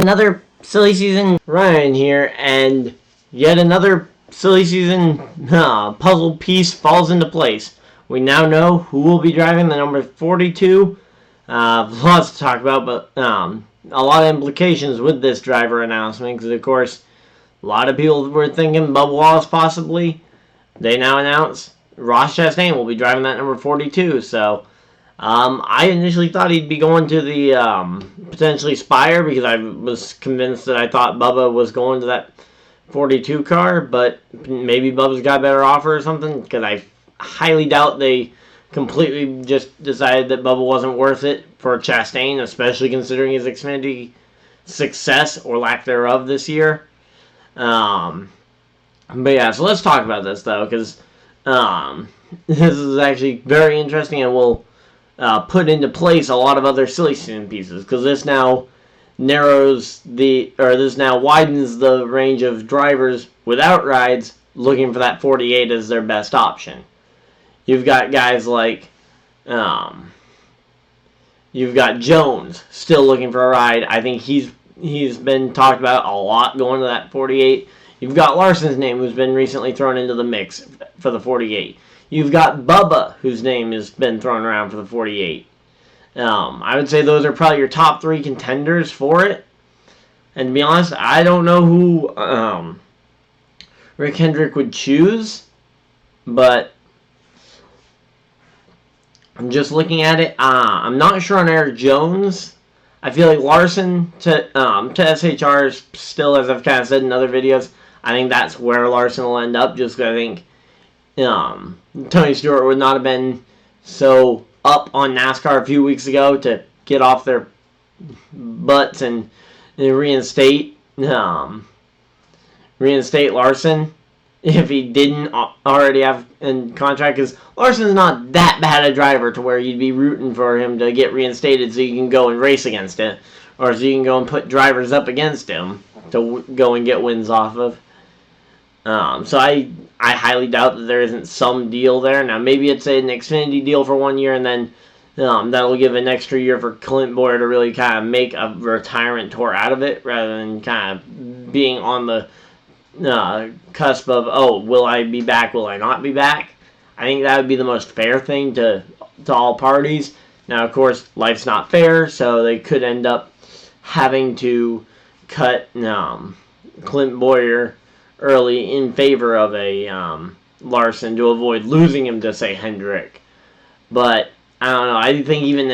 Another silly season. Ryan here, and yet another silly season puzzle piece falls into place. We now know who will be driving the number 42. Lots to talk about, but a lot of implications with this driver announcement, because of course a lot of people were thinking Bubba Wallace possibly. They now announce Ross Chastain will be driving that number 42, so I initially thought he'd be going to the potentially Spire, because I was convinced that I thought Bubba was going to that 42 car, but maybe Bubba's got a better offer or something, because I highly doubt they completely just decided that Bubba wasn't worth it for Chastain, especially considering his Xfinity success or lack thereof this year. But yeah, so let's talk about this though, because this is actually very interesting, and will put into place a lot of other silly season pieces, because this now widens the range of drivers without rides looking for that 48 as their best option. You've got guys like you've got Jones still looking for a ride. I think he's been talked about a lot going to that 48. You've got Larson's name, who's been recently thrown into the mix for the 48. You've got Bubba, whose name has been thrown around for the 48. I would say those are probably your top three contenders for it. And to be honest, I don't know who Rick Hendrick would choose, but I'm just looking at it. I'm not sure on Eric Jones. I feel like Larson to SHR is still, as I've kind of said in other videos, I think that's where Larson will end up, just because I think Tony Stewart would not have been so up on NASCAR a few weeks ago to get off their butts and reinstate Larson if he didn't already have a contract, because Larson's not that bad a driver to where you'd be rooting for him to get reinstated so you can go and race against it, or so you can go and put drivers up against him to go and get wins off of. So I highly doubt that there isn't some deal there. Now, maybe it's an Xfinity deal for 1 year, and then that'll give an extra year for Clint Boyer to really kind of make a retirement tour out of it, rather than kind of being on the cusp of, oh, will I be back, will I not be back? I think that would be the most fair thing to all parties. Now, of course, life's not fair, so they could end up having to cut Clint Boyer early in favor of a Larson to avoid losing him to, say, Hendrick. But I don't know. I think even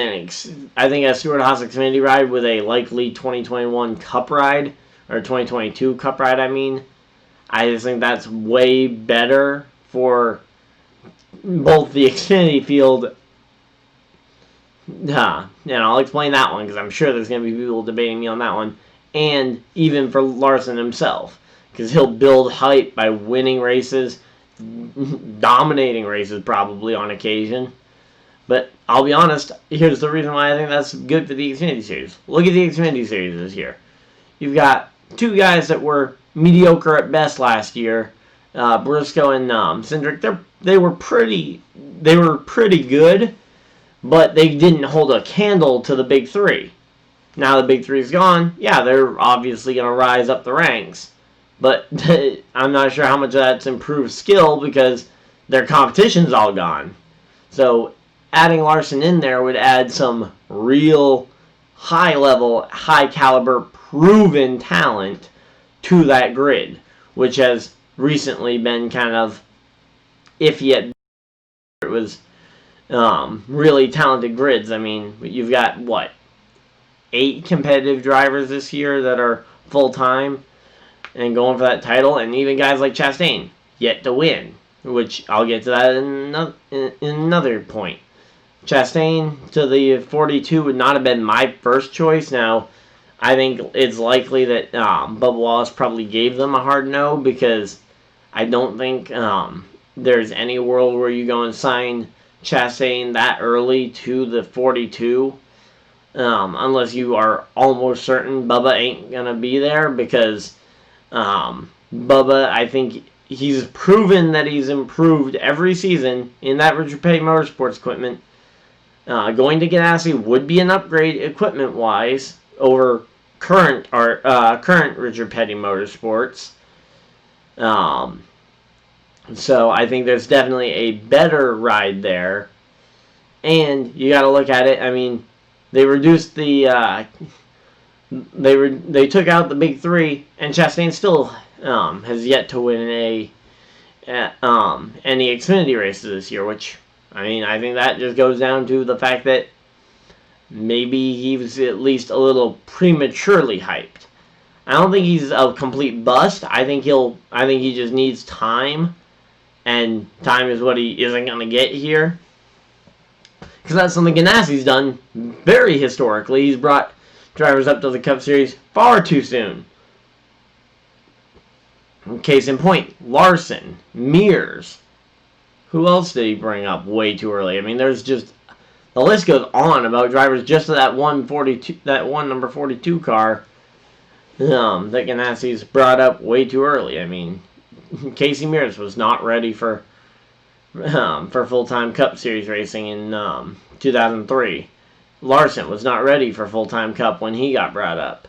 I think a Stewart-Haas Xfinity ride with a likely 2021 Cup ride, or 2022 Cup ride, I just think that's way better for both the Xfinity field. And I'll explain that one, because I'm sure there's going to be people debating me on that one, and even for Larson himself, because he'll build hype by winning races, dominating races probably on occasion. But I'll be honest, here's the reason why I think that's good for the Xfinity Series. Look at the Xfinity Series this year. You've got two guys that were mediocre at best last year, Briscoe and Cindric. They were pretty good, but they didn't hold a candle to the big three. Now the big three's gone. Yeah, they're obviously going to rise up the ranks. But I'm not sure how much of that's improved skill, because their competition's all gone. So adding Larson in there would add some real high-level, high-caliber, proven talent to that grid, which has recently been kind of iffy at it was really talented grids. You've got, 8 competitive drivers this year that are full-time and going for that title, and even guys like Chastain yet to win, which I'll get to that in another point. Chastain to the 42 would not have been my first choice. Now, I think it's likely that Bubba Wallace probably gave them a hard no, because I don't think there's any world where you go and sign Chastain that early to the 42, unless you are almost certain Bubba ain't going to be there, because Bubba, I think he's proven that he's improved every season in that Richard Petty Motorsports equipment. Going to Ganassi would be an upgrade equipment-wise over current Richard Petty Motorsports. So I think there's definitely a better ride there. And you got to look at it. I mean, they reduced the they took out the big three, and Chastain still has yet to win any Xfinity races this year. Which, I mean, I think that just goes down to the fact that maybe he was at least a little prematurely hyped. I don't think he's a complete bust. I think he just needs time, and time is what he isn't going to get here. Because that's something Ganassi's done very historically. He's brought drivers up to the Cup Series far too soon. Case in point, Larson, Mears. Who else did he bring up way too early? I mean, there's just the list goes on about drivers just to that one number 42 car that Ganassi's brought up way too early. I mean, Casey Mears was not ready for full-time Cup Series racing in 2003. Larson was not ready for full-time Cup when he got brought up.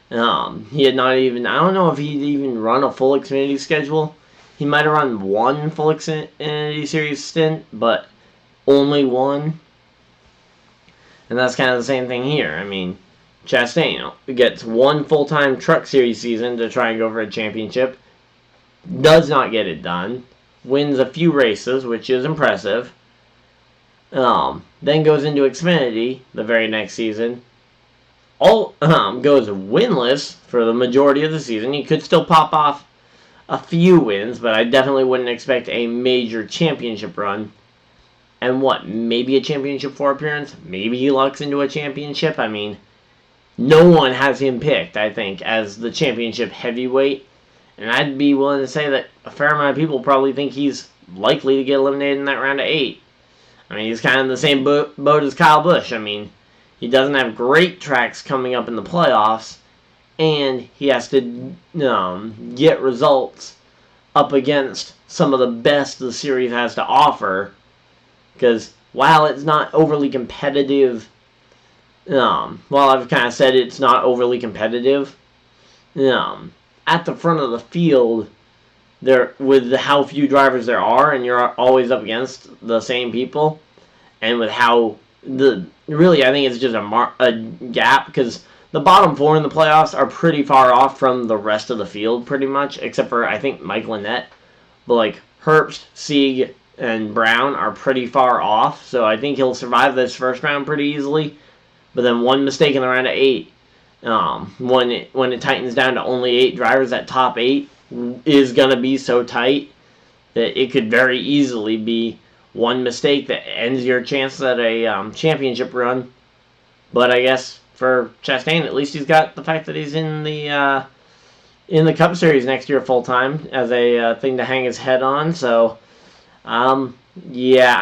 He had not even, I don't know if he'd even run a full Xfinity schedule. He might have run one full Xfinity Series stint, but only one. And that's kind of the same thing here. I mean, Chastain gets one full-time Truck Series season to try and go for a championship. Does not get it done. Wins a few races, which is impressive. Then goes into Xfinity the very next season. Goes winless for the majority of the season. He could still pop off a few wins, but I definitely wouldn't expect a major championship run. And maybe a championship 4 appearance? Maybe he lucks into a championship? I mean, no one has him picked, I think, as the championship heavyweight. And I'd be willing to say that a fair amount of people probably think he's likely to get eliminated in that round of 8. I mean, he's kind of in the same boat as Kyle Busch. I mean, he doesn't have great tracks coming up in the playoffs, and he has to get results up against some of the best the series has to offer. Because while it's not overly competitive, while I've kind of said it's not overly competitive, at the front of the field, with how few drivers there are, and you're always up against the same people, and with how really I think it's just a gap, because the bottom 4 in the playoffs are pretty far off from the rest of the field, pretty much, except for I think Mike Lynette, but like Herbst, Sieg, and Brown are pretty far off, so I think he'll survive this first round pretty easily. But then one mistake in the round of 8, when it tightens down to only 8 drivers, that top 8 is going to be so tight that it could very easily be one mistake that ends your chances at a championship run. But I guess for Chastain, at least he's got the fact that he's in the Cup Series next year full time as a thing to hang his head on. So, yeah,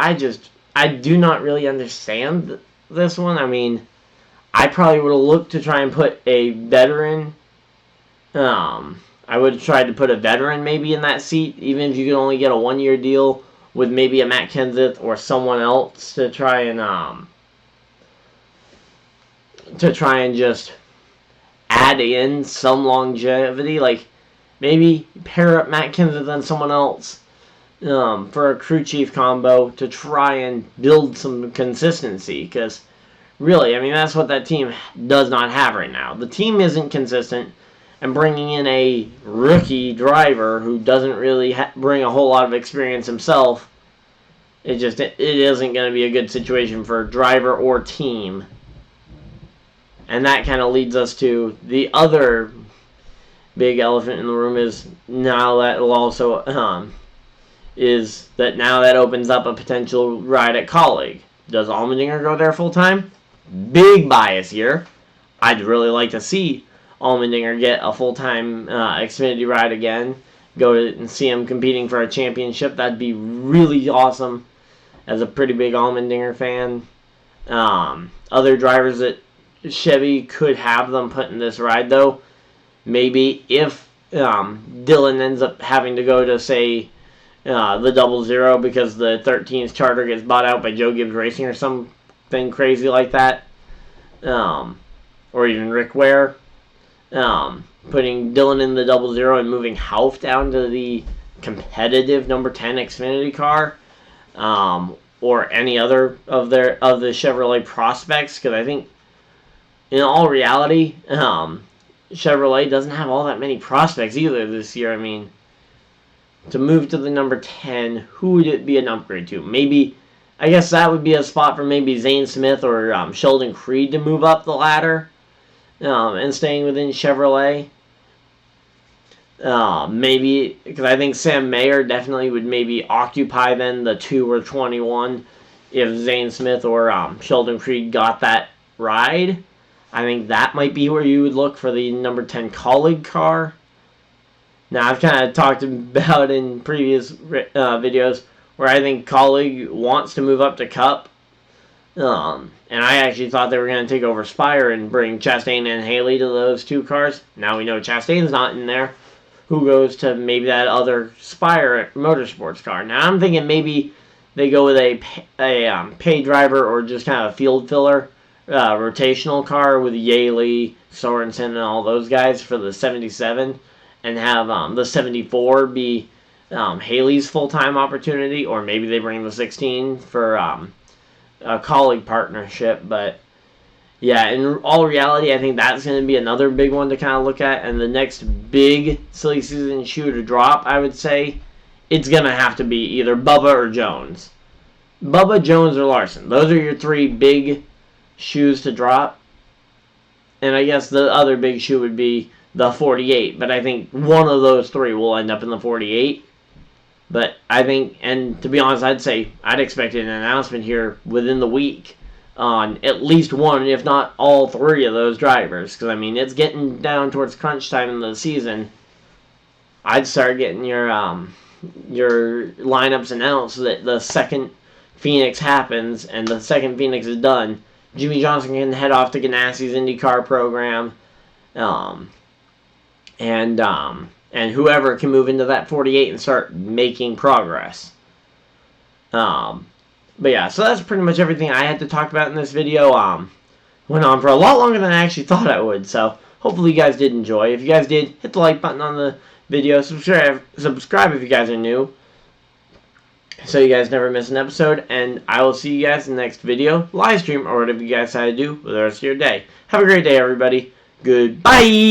I do not really understand this one. I mean, I probably would have looked to try and put a veteran. I would have tried to put a veteran maybe in that seat, even if you could only get a 1-year deal with maybe a Matt Kenseth or someone else to try and just add in some longevity. Like maybe pair up Matt Kenseth and someone else for a crew chief combo to try and build some consistency, because really, I mean, that's what that team does not have right now. The team isn't consistent, and bringing in a rookie driver who doesn't really bring a whole lot of experience himself, it isn't going to be a good situation for driver or team. And that kind of leads us to the other big elephant in the room is now that opens up a potential ride at Colleague. Does Allmendinger go there full time? Big bias here. I'd really like to see Allmendinger get a full-time Xfinity ride again. Go and see him competing for a championship. That'd be really awesome as a pretty big Allmendinger fan. Other drivers that Chevy could have them put in this ride, though, maybe if Dillon ends up having to go to, say, the 00 because the 13th charter gets bought out by Joe Gibbs Racing or something crazy like that, or even Rick Ware. putting Dylan in the 00 and moving Hauff down to the competitive number 10 Xfinity car, or any other of the Chevrolet prospects, because I think in all reality, Chevrolet doesn't have all that many prospects either this year. I mean, to move to the number 10, who would it be an upgrade to? Maybe, I guess that would be a spot for maybe Zane Smith or Sheldon Creed to move up the ladder, and staying within Chevrolet. Maybe, because I think Sam Mayer definitely would maybe occupy then the 2 or 21 if Zane Smith or Sheldon Creed got that ride. I think that might be where you would look for the number 10 colleague car. Now, I've kind of talked about in previous videos where I think colleague wants to move up to Cup. And I actually thought they were going to take over Spire and bring Chastain and Haley to those 2 cars. Now we know Chastain's not in there. Who goes to maybe that other Spire Motorsports car? Now I'm thinking maybe they go with a paid driver or just kind of a field filler rotational car with Yaley, Sorensen, and all those guys for the 77, and have the 74 be Haley's full-time opportunity, or maybe they bring the 16 for a colleague partnership. But yeah, in all reality, I think that's going to be another big one to kind of look at. And the next big silly season shoe to drop, I would say, it's going to have to be either Bubba or Jones. Bubba, Jones, or Larson. Those are your 3 big shoes to drop. And I guess the other big shoe would be the 48. But I think one of those 3 will end up in the 48. But I think, and to be honest, I'd expect an announcement here within the week on at least one, if not all 3 of those drivers. Because, I mean, it's getting down towards crunch time in the season. I'd start getting your lineups announced so that the second Phoenix happens, and the second Phoenix is done, Jimmy Johnson can head off to Ganassi's IndyCar program, and whoever can move into that 48 and start making progress. But yeah, so that's pretty much everything I had to talk about in this video. Went on for a lot longer than I actually thought I would, so hopefully you guys did enjoy. If you guys did, hit the like button on the video, subscribe if you guys are new, so you guys never miss an episode, and I will see you guys in the next video, live stream, or whatever you guys decide to do with the rest of your day. Have a great day, everybody. Goodbye!